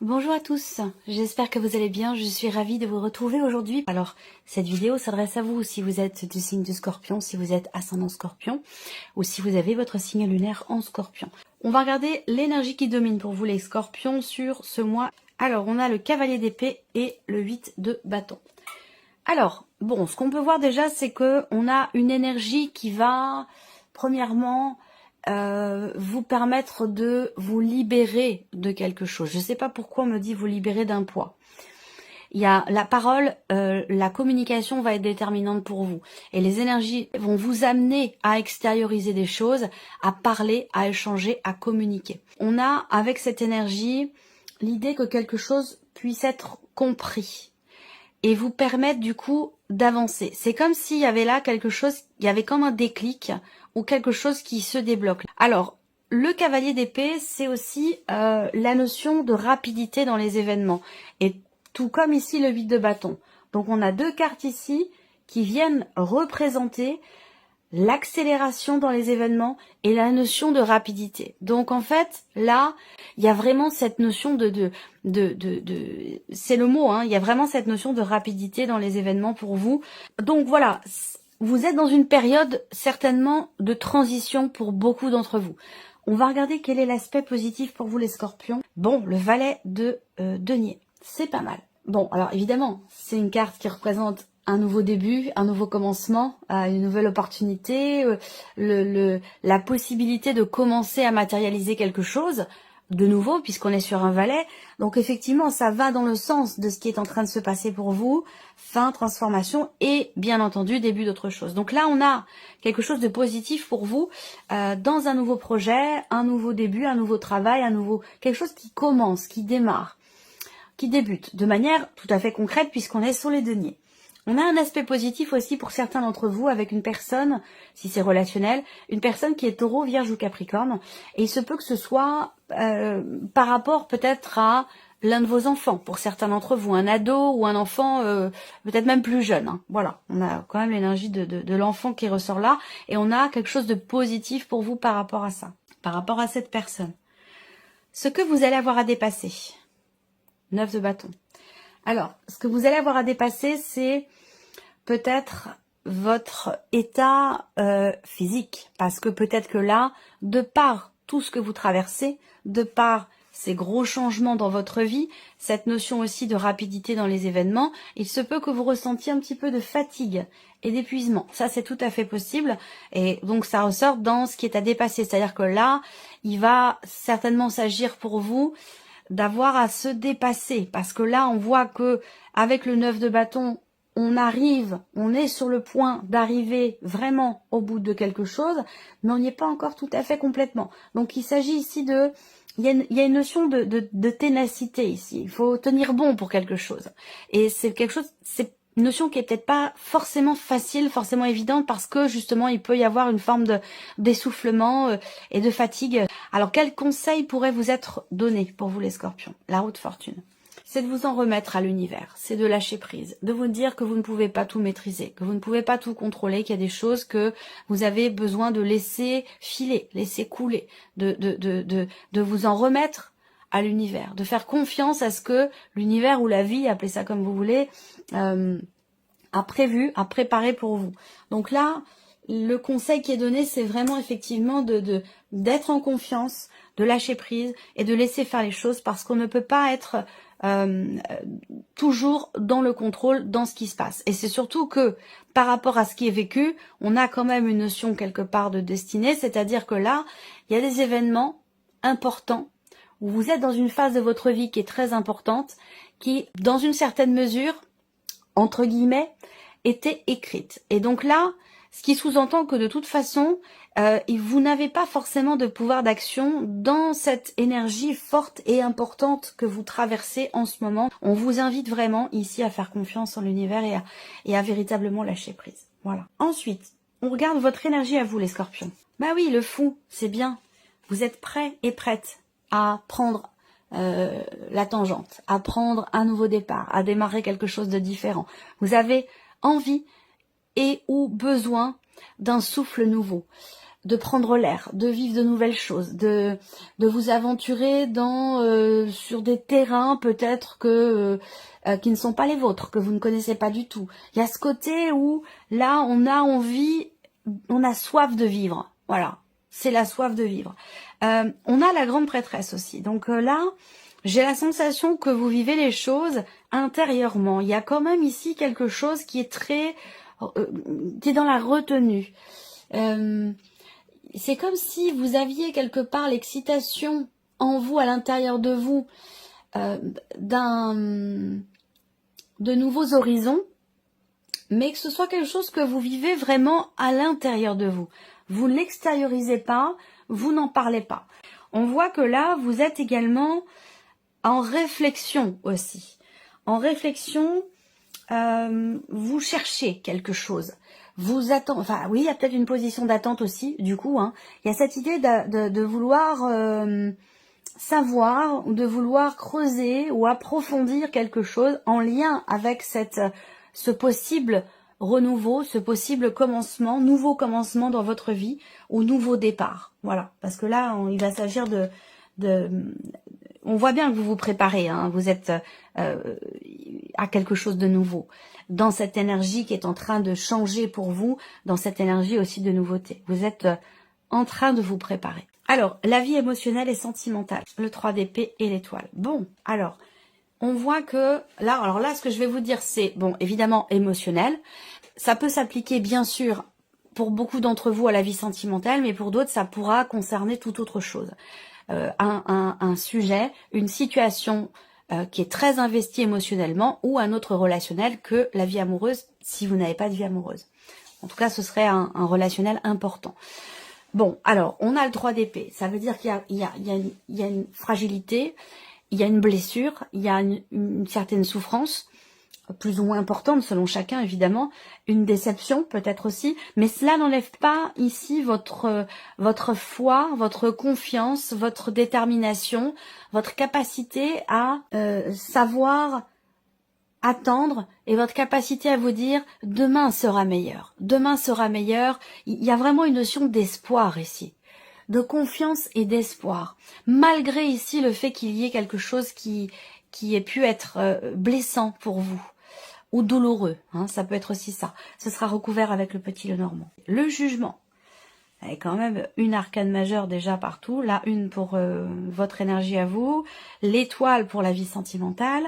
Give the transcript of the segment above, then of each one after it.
Bonjour à tous, j'espère que vous allez bien, je suis ravie de vous retrouver aujourd'hui. Alors, cette vidéo s'adresse à vous si vous êtes du signe de Scorpion, si vous êtes ascendant Scorpion, ou si vous avez votre signe lunaire en Scorpion. On va regarder l'énergie qui domine pour vous les Scorpions sur ce mois. Alors, on a le cavalier d'épée et le 8 de bâton. Alors, bon, ce qu'on peut voir déjà, c'est que on a une énergie qui va, premièrement, vous permettre de vous libérer de quelque chose. Je ne sais pas pourquoi on me dit vous libérer d'un poids. Il y a la parole, la communication va être déterminante pour vous. Et les énergies vont vous amener à extérioriser des choses, à parler, à échanger, à communiquer. On a, avec cette énergie, l'idée que quelque chose puisse être compris et vous permettre du coup d'avancer. C'est comme s'il y avait là quelque chose, il y avait comme un déclic ou quelque chose qui se débloque. Alors, le cavalier d'épée, c'est aussi la notion de rapidité dans les événements. Et tout comme ici le 8 de bâton. Donc on a deux cartes ici qui viennent représenter l'accélération dans les événements et la notion de rapidité. Donc en fait, là, il y a vraiment cette notion c'est le mot, hein, il y a vraiment cette notion de rapidité dans les événements pour vous. Donc voilà, vous êtes dans une période certainement de transition pour beaucoup d'entre vous. On va regarder quel est l'aspect positif pour vous les Scorpions. Bon, le valet de denier, c'est pas mal. Bon, alors évidemment, c'est une carte qui représente un nouveau début, un nouveau commencement, une nouvelle opportunité, la possibilité de commencer à matérialiser quelque chose de nouveau puisqu'on est sur un valet. Donc effectivement, ça va dans le sens de ce qui est en train de se passer pour vous, fin, transformation et bien entendu début d'autre chose. Donc là, on a quelque chose de positif pour vous dans un nouveau projet, un nouveau début, un nouveau travail, quelque chose qui commence, qui démarre, qui débute de manière tout à fait concrète puisqu'on est sur les deniers. On a un aspect positif aussi pour certains d'entre vous avec une personne, si c'est relationnel, une personne qui est taureau, vierge ou capricorne. Et il se peut que ce soit par rapport peut-être à l'un de vos enfants, pour certains d'entre vous, un ado ou un enfant peut-être même plus jeune. Hein. Voilà, on a quand même l'énergie de l'enfant qui ressort là. Et on a quelque chose de positif pour vous par rapport à ça, par rapport à cette personne. Ce que vous allez avoir à dépasser. 9 de bâton. Alors, ce que vous allez avoir à dépasser, c'est peut-être votre état physique. Parce que peut-être que là, de par tout ce que vous traversez, de par ces gros changements dans votre vie, cette notion aussi de rapidité dans les événements, il se peut que vous ressentiez un petit peu de fatigue et d'épuisement. Ça, c'est tout à fait possible. Et donc, ça ressort dans ce qui est à dépasser. C'est-à-dire que là, il va certainement s'agir pour vous d'avoir à se dépasser, parce que là on voit que avec le 9 de bâton, on est sur le point d'arriver vraiment au bout de quelque chose, mais on n'y est pas encore tout à fait complètement. Donc il s'agit ici il y a une notion de ténacité ici. Il faut tenir bon pour quelque chose, et c'est une notion qui est peut-être pas forcément facile, forcément évidente, parce que justement il peut y avoir une forme d'essoufflement et de fatigue. Alors quel conseil pourrait vous être donné pour vous les Scorpions? La roue de fortune, c'est de vous en remettre à l'univers, c'est de lâcher prise, de vous dire que vous ne pouvez pas tout maîtriser, que vous ne pouvez pas tout contrôler, qu'il y a des choses que vous avez besoin de laisser filer, laisser couler, de vous en remettre à l'univers, de faire confiance à ce que l'univers ou la vie, appelez ça comme vous voulez, a prévu, a préparé pour vous. Donc là, le conseil qui est donné, c'est vraiment effectivement d'être en confiance, de lâcher prise et de laisser faire les choses, parce qu'on ne peut pas être toujours dans le contrôle, dans ce qui se passe. Et c'est surtout que par rapport à ce qui est vécu, on a quand même une notion quelque part de destinée, c'est-à-dire que là, il y a des événements importants où vous êtes dans une phase de votre vie qui est très importante, qui, dans une certaine mesure, entre guillemets, était écrite. Et donc là, ce qui sous-entend que de toute façon, vous n'avez pas forcément de pouvoir d'action dans cette énergie forte et importante que vous traversez en ce moment. On vous invite vraiment ici à faire confiance en l'univers et à véritablement lâcher prise. Voilà. Ensuite, on regarde votre énergie à vous les Scorpions. Bah oui, le fou, c'est bien. Vous êtes prêts et prêtes à prendre la tangente, à prendre un nouveau départ, à démarrer quelque chose de différent. Vous avez envie et ou besoin d'un souffle nouveau. de prendre l'air, de vivre de nouvelles choses, de vous aventurer sur des terrains peut-être qui ne sont pas les vôtres, que vous ne connaissez pas du tout. Il y a ce côté où là on a envie, on a soif de vivre. Voilà, c'est la soif de vivre. On a la grande prêtresse aussi. Donc là, j'ai la sensation que vous vivez les choses intérieurement. Il y a quand même ici quelque chose qui est qui est dans la retenue. C'est comme si vous aviez quelque part l'excitation en vous, à l'intérieur de vous, de nouveaux horizons, mais que ce soit quelque chose que vous vivez vraiment à l'intérieur de vous. Vous ne l'extériorisez pas, vous n'en parlez pas. On voit que là, vous êtes également en réflexion aussi. En réflexion, vous cherchez quelque chose. Vous attendez, enfin oui, il y a peut-être une position d'attente aussi, du coup. Il y a cette idée de vouloir savoir, de vouloir creuser ou approfondir quelque chose en lien avec ce possible renouveau, ce possible commencement, nouveau commencement dans votre vie ou nouveau départ. Voilà, parce que là, il va s'agir on voit bien que vous vous préparez, vous êtes à quelque chose de nouveau, dans cette énergie qui est en train de changer pour vous, dans cette énergie aussi de nouveauté. Vous êtes en train de vous préparer. Alors, la vie émotionnelle et sentimentale, le 3 d'épée et l'étoile. Bon, alors, on voit que là, ce que je vais vous dire, c'est, bon, évidemment, émotionnel. Ça peut s'appliquer, bien sûr, pour beaucoup d'entre vous à la vie sentimentale, mais pour d'autres, ça pourra concerner toute autre chose. Un sujet, une situation qui est très investie émotionnellement ou un autre relationnel que la vie amoureuse si vous n'avez pas de vie amoureuse. En tout cas, ce serait un relationnel important. Bon, alors, on a le 3 d'épée. Ça veut dire qu'il y a une fragilité, il y a une blessure, il y a une certaine souffrance, plus ou moins importante selon chacun évidemment, une déception peut-être aussi, mais cela n'enlève pas ici votre foi, votre confiance, votre détermination, votre capacité à savoir attendre et votre capacité à vous dire demain sera meilleur. Demain sera meilleur. Il y a vraiment une notion d'espoir ici, de confiance et d'espoir, malgré ici le fait qu'il y ait quelque chose qui ait pu être blessant pour vous ou douloureux, ça peut être aussi ça. Ce sera recouvert avec le petit Lenormand. Le jugement, il y a quand même une arcane majeure déjà partout, là une pour votre énergie à vous, l'étoile pour la vie sentimentale,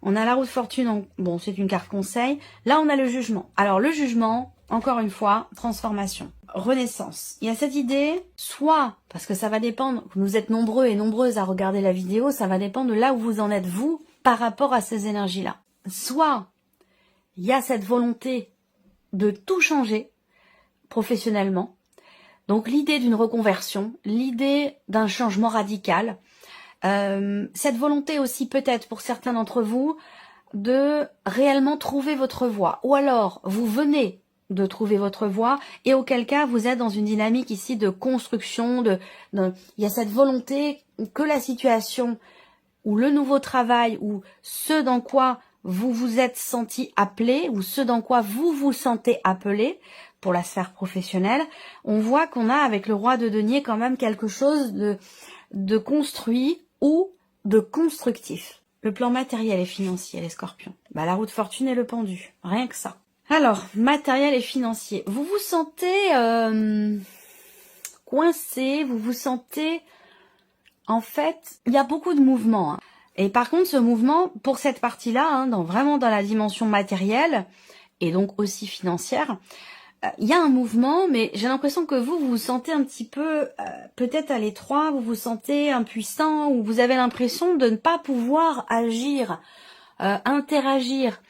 on a la roue de fortune, bon c'est une carte conseil, là on a le jugement. Alors le jugement, encore une fois, transformation, renaissance. Il y a cette idée, soit, parce que ça va dépendre, vous êtes nombreux et nombreuses à regarder la vidéo, ça va dépendre de là où vous en êtes vous par rapport à ces énergies-là. Soit il y a cette volonté de tout changer professionnellement, donc l'idée d'une reconversion, l'idée d'un changement radical, cette volonté aussi peut-être pour certains d'entre vous de réellement trouver votre voie, ou alors vous venez de trouver votre voie et auquel cas vous êtes dans une dynamique ici de construction, il y a cette volonté que la situation ou le nouveau travail ou ce dans quoi vous vous êtes senti appelé ou ce dans quoi vous vous sentez appelé pour la sphère professionnelle, on voit qu'on a avec le roi de denier quand même quelque chose de construit ou de constructif. Le plan matériel et financier, les scorpions. La roue de fortune et le pendu, rien que ça. Alors, matériel et financier. Vous vous sentez coincé, vous vous sentez... En fait, il y a beaucoup de mouvements. Et par contre, ce mouvement, pour cette partie-là, vraiment dans la dimension matérielle, et donc aussi financière, il y a un mouvement, mais j'ai l'impression que vous vous sentez un petit peu, peut-être à l'étroit, vous vous sentez impuissant, ou vous avez l'impression de ne pas pouvoir agir, interagir,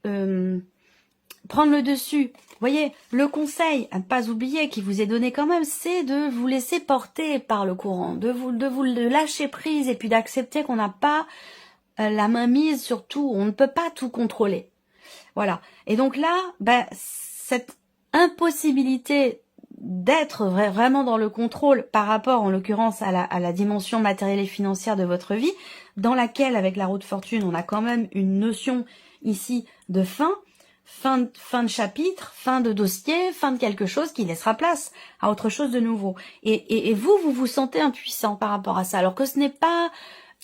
prendre le dessus. Vous voyez, le conseil à ne pas oublier qui vous est donné quand même, c'est de vous laisser porter par le courant, de lâcher prise et puis d'accepter qu'on n'a pas la main mise sur tout, on ne peut pas tout contrôler. Voilà. Et donc là, cette impossibilité d'être vraiment dans le contrôle par rapport en l'occurrence à la dimension matérielle et financière de votre vie, dans laquelle avec la roue de fortune on a quand même une notion ici de fin, fin de chapitre, fin de dossier, fin de quelque chose qui laissera place à autre chose de nouveau. Et vous vous sentez impuissant par rapport à ça, alors que ce n'est pas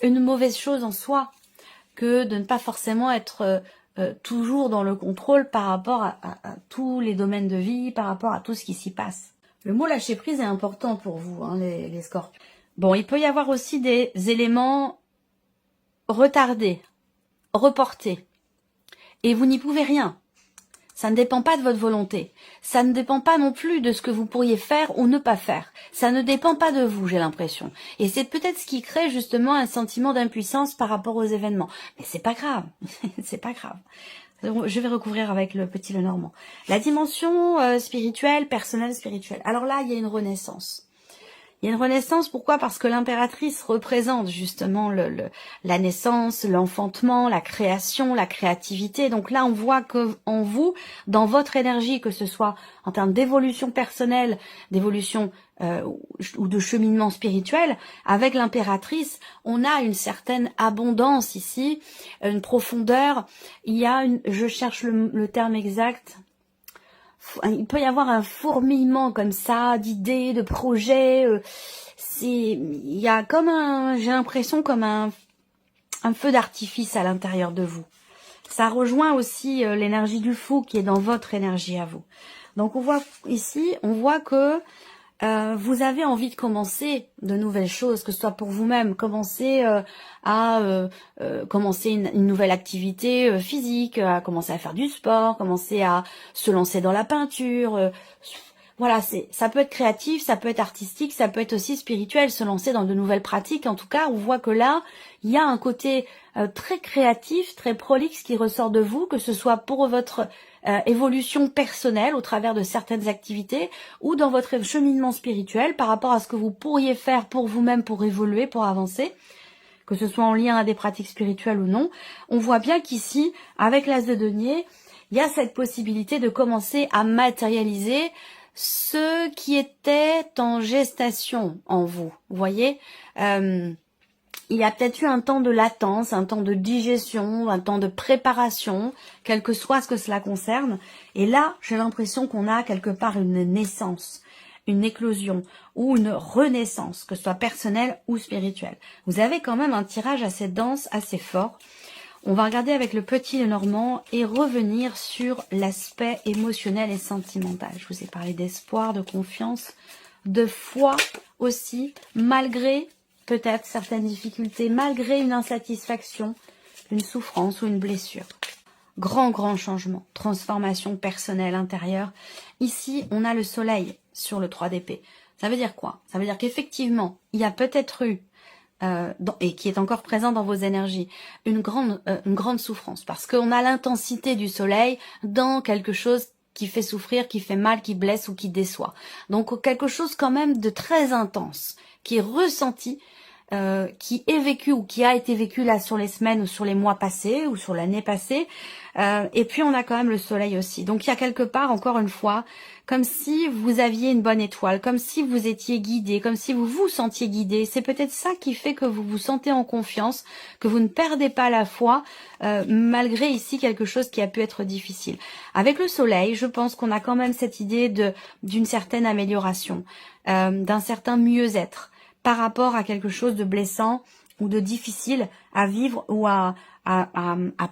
une mauvaise chose en soi que de ne pas forcément être toujours dans le contrôle par rapport à tous les domaines de vie, par rapport à tout ce qui s'y passe. Le mot lâcher prise est important pour vous, hein, les scorpions. Bon, il peut y avoir aussi des éléments retardés, reportés, et vous n'y pouvez rien. Ça ne dépend pas de votre volonté. Ça ne dépend pas non plus de ce que vous pourriez faire ou ne pas faire. Ça ne dépend pas de vous, j'ai l'impression. Et c'est peut-être ce qui crée justement un sentiment d'impuissance par rapport aux événements. Mais c'est pas grave. C'est pas grave. Je vais recouvrir avec le petit Lenormand. La dimension spirituelle, personnelle, spirituelle. Alors là, il y a une renaissance. Il y a une renaissance, pourquoi? Parce que l'impératrice représente justement la naissance, l'enfantement, la création, la créativité. Donc là, on voit que en vous, dans votre énergie, que ce soit en termes d'évolution personnelle, d'évolution ou de cheminement spirituel, avec l'impératrice, on a une certaine abondance ici, une profondeur. Il y a une, je cherche le terme exact. Il peut y avoir un fourmillement comme ça d'idées, de projets. Il y a comme j'ai l'impression comme un feu d'artifice à l'intérieur de vous. Ça rejoint aussi l'énergie du fou qui est dans votre énergie à vous. Donc on voit ici, on voit que vous avez envie de commencer de nouvelles choses, que ce soit pour vous-même, commencer commencer une nouvelle activité physique, à commencer à faire du sport, commencer à se lancer dans la peinture. Voilà, ça peut être créatif, ça peut être artistique, ça peut être aussi spirituel, se lancer dans de nouvelles pratiques. En tout cas, on voit que là, il y a un côté très créatif, très prolixe qui ressort de vous, que ce soit pour votre évolution personnelle au travers de certaines activités ou dans votre cheminement spirituel par rapport à ce que vous pourriez faire pour vous-même, pour évoluer, pour avancer, que ce soit en lien à des pratiques spirituelles ou non. On voit bien qu'ici, avec l'As de denier, il y a cette possibilité de commencer à matérialiser ce qui était en gestation en vous. Vous voyez, il y a peut-être eu un temps de latence, un temps de digestion, un temps de préparation, quel que soit ce que cela concerne. Et là, j'ai l'impression qu'on a quelque part une naissance, une éclosion ou une renaissance, que ce soit personnelle ou spirituelle. Vous avez quand même un tirage assez dense, assez fort. On va regarder avec le petit Lenormand et revenir sur l'aspect émotionnel et sentimental. Je vous ai parlé d'espoir, de confiance, de foi aussi, malgré peut-être certaines difficultés, malgré une insatisfaction, une souffrance ou une blessure. Grand changement, transformation personnelle intérieure. Ici, on a le soleil sur le 3 d'épée. Ça veut dire quoi? Ça veut dire qu'effectivement, il y a peut-être eu, et qui est encore présent dans vos énergies, une grande souffrance. Parce qu'on a l'intensité du soleil dans quelque chose qui fait souffrir, qui fait mal, qui blesse ou qui déçoit. Donc quelque chose quand même de très intense, qui est ressenti, qui est vécu ou qui a été vécu là sur les semaines ou sur les mois passés ou sur l'année passée. Et puis on a quand même le soleil aussi. Donc il y a quelque part, encore une fois, comme si vous aviez une bonne étoile, comme si vous étiez guidé, comme si vous vous sentiez guidé. C'est peut-être ça qui fait que vous vous sentez en confiance, que vous ne perdez pas la foi, malgré ici quelque chose qui a pu être difficile. Avec le soleil, je pense qu'on a quand même cette idée d'une certaine amélioration, d'un certain mieux-être par rapport à quelque chose de blessant ou de difficile à vivre ou à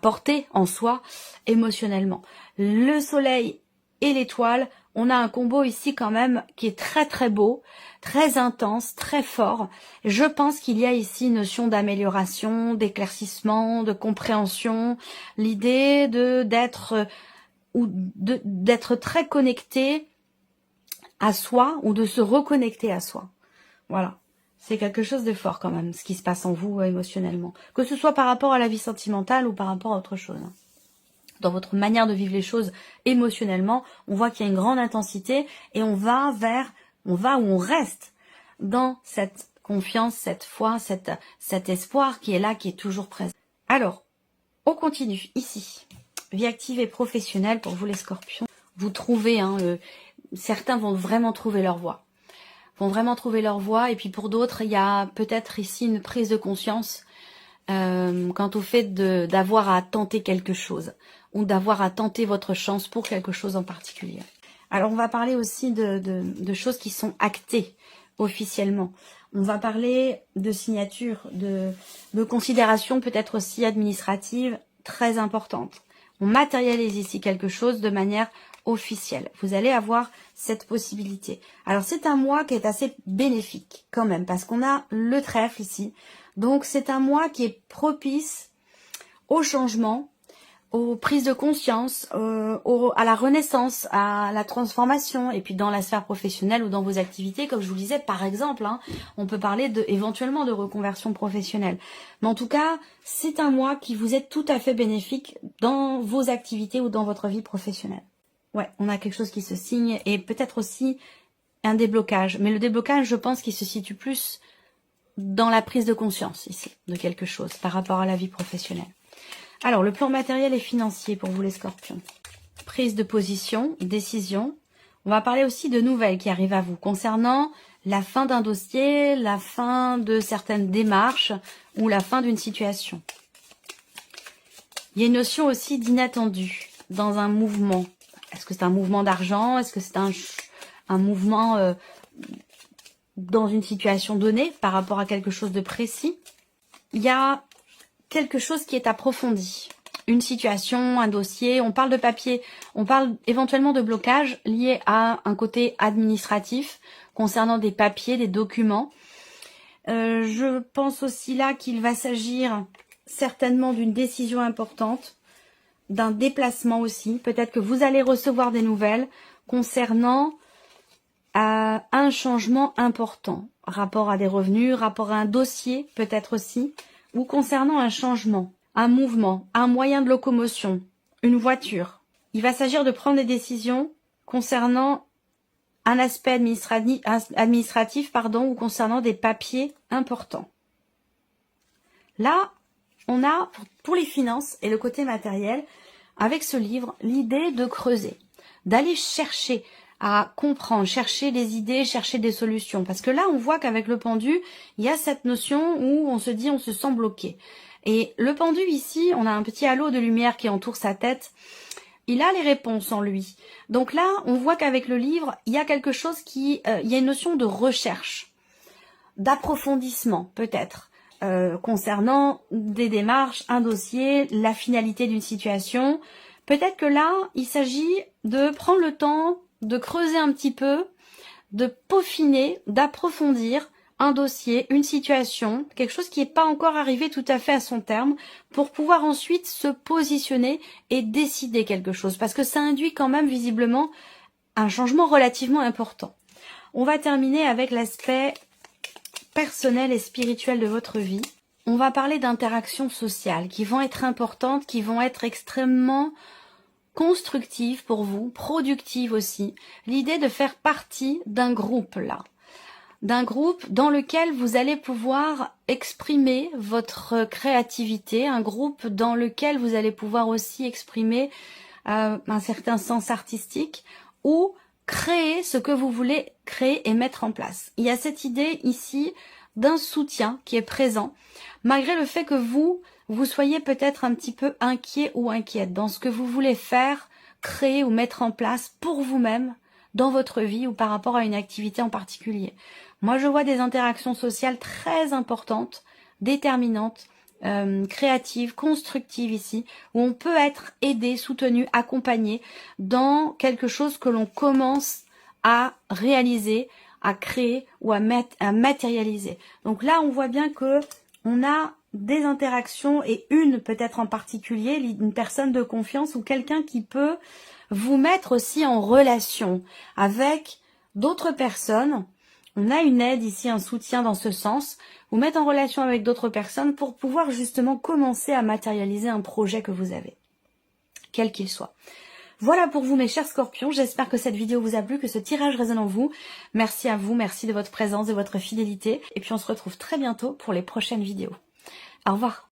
porter en soi émotionnellement. Le soleil et l'étoile, on a un combo ici quand même qui est très beau, très intense, très fort. Je pense qu'il y a ici une notion d'amélioration, d'éclaircissement, de compréhension, l'idée d'être très connecté à soi ou de se reconnecter à soi. Voilà. C'est quelque chose de fort quand même, ce qui se passe en vous émotionnellement. Que ce soit par rapport à la vie sentimentale ou par rapport à autre chose. Dans votre manière de vivre les choses émotionnellement, on voit qu'il y a une grande intensité et on va où on reste dans cette confiance, cette foi, cet espoir qui est là, qui est toujours présent. Alors, on continue ici. Vie active et professionnelle pour vous les scorpions. Vous trouvez, certains vont vraiment trouver leur voie. Et puis pour d'autres, il y a peut-être ici une prise de conscience quant au fait d'avoir à tenter quelque chose ou d'avoir à tenter votre chance pour quelque chose en particulier. Alors on va parler aussi de choses qui sont actées officiellement. On va parler de signatures, de considérations peut-être aussi administratives très importantes. On matérialise ici quelque chose de manière officielle. Vous allez avoir cette possibilité. Alors c'est un mois qui est assez bénéfique quand même parce qu'on a le trèfle ici. Donc c'est un mois qui est propice au changement, aux prises de conscience, à la renaissance, à la transformation, et puis dans la sphère professionnelle ou dans vos activités, comme je vous le disais, par exemple, hein, on peut parler éventuellement de reconversion professionnelle. Mais en tout cas, c'est un mois qui vous est tout à fait bénéfique dans vos activités ou dans votre vie professionnelle. Ouais, on a quelque chose qui se signe et peut-être aussi un déblocage. Mais le déblocage, je pense qu'il se situe plus dans la prise de conscience ici, de quelque chose par rapport à la vie professionnelle. Alors, le plan matériel et financier pour vous les scorpions. Prise de position, décision. On va parler aussi de nouvelles qui arrivent à vous concernant la fin d'un dossier, la fin de certaines démarches ou la fin d'une situation. Il y a une notion aussi d'inattendu dans un mouvement. Est-ce que c'est un mouvement d'argent? Est-ce que c'est un mouvement dans une situation donnée par rapport à quelque chose de précis? Il y a quelque chose qui est approfondi. Une situation, un dossier, on parle de papier, on parle éventuellement de blocage lié à un côté administratif concernant des papiers, des documents. Je pense aussi là qu'il va s'agir certainement d'une décision importante, d'un déplacement aussi. Peut-être que vous allez recevoir des nouvelles concernant un changement important, rapport à des revenus, rapport à un dossier peut-être aussi, ou concernant un changement, un mouvement, un moyen de locomotion, une voiture. Il va s'agir de prendre des décisions concernant un aspect administratif, ou concernant des papiers importants. Là, on a, pour les finances et le côté matériel, avec ce livre, l'idée de creuser, d'aller chercher à comprendre, chercher des idées, chercher des solutions. Parce que là, on voit qu'avec le pendu, il y a cette notion où on se dit, on se sent bloqué. Et le pendu ici, on a un petit halo de lumière qui entoure sa tête. Il a les réponses en lui. Donc là, on voit qu'avec le livre, il y a quelque chose il y a une notion de recherche, d'approfondissement peut-être, concernant des démarches, un dossier, la finalité d'une situation. Peut-être que là, il s'agit de prendre le temps de creuser un petit peu, de peaufiner, d'approfondir un dossier, une situation, quelque chose qui n'est pas encore arrivé tout à fait à son terme, pour pouvoir ensuite se positionner et décider quelque chose. Parce que ça induit quand même visiblement un changement relativement important. On va terminer avec l'aspect personnel et spirituel de votre vie. On va parler d'interactions sociales qui vont être importantes, qui vont être extrêmement constructive pour vous, productive aussi, l'idée de faire partie d'un groupe là, d'un groupe dans lequel vous allez pouvoir exprimer votre créativité, un groupe dans lequel vous allez pouvoir aussi exprimer un certain sens artistique ou créer ce que vous voulez créer et mettre en place. Il y a cette idée ici d'un soutien qui est présent, malgré le fait que vous soyez peut-être un petit peu inquiet ou inquiète dans ce que vous voulez faire, créer ou mettre en place pour vous-même dans votre vie ou par rapport à une activité en particulier. Moi, je vois des interactions sociales très importantes, déterminantes, créatives, constructives ici, où on peut être aidé, soutenu, accompagné dans quelque chose que l'on commence à réaliser, à créer ou à matérialiser. Donc là, on voit bien que on a des interactions et une peut-être en particulier, une personne de confiance ou quelqu'un qui peut vous mettre aussi en relation avec d'autres personnes. On a une aide ici, un soutien dans ce sens, vous mettre en relation avec d'autres personnes pour pouvoir justement commencer à matérialiser un projet que vous avez, quel qu'il soit. Voilà pour vous mes chers scorpions, j'espère que cette vidéo vous a plu, que ce tirage résonne en vous. Merci à vous, merci de votre présence, de votre fidélité. Et puis on se retrouve très bientôt pour les prochaines vidéos. Au revoir.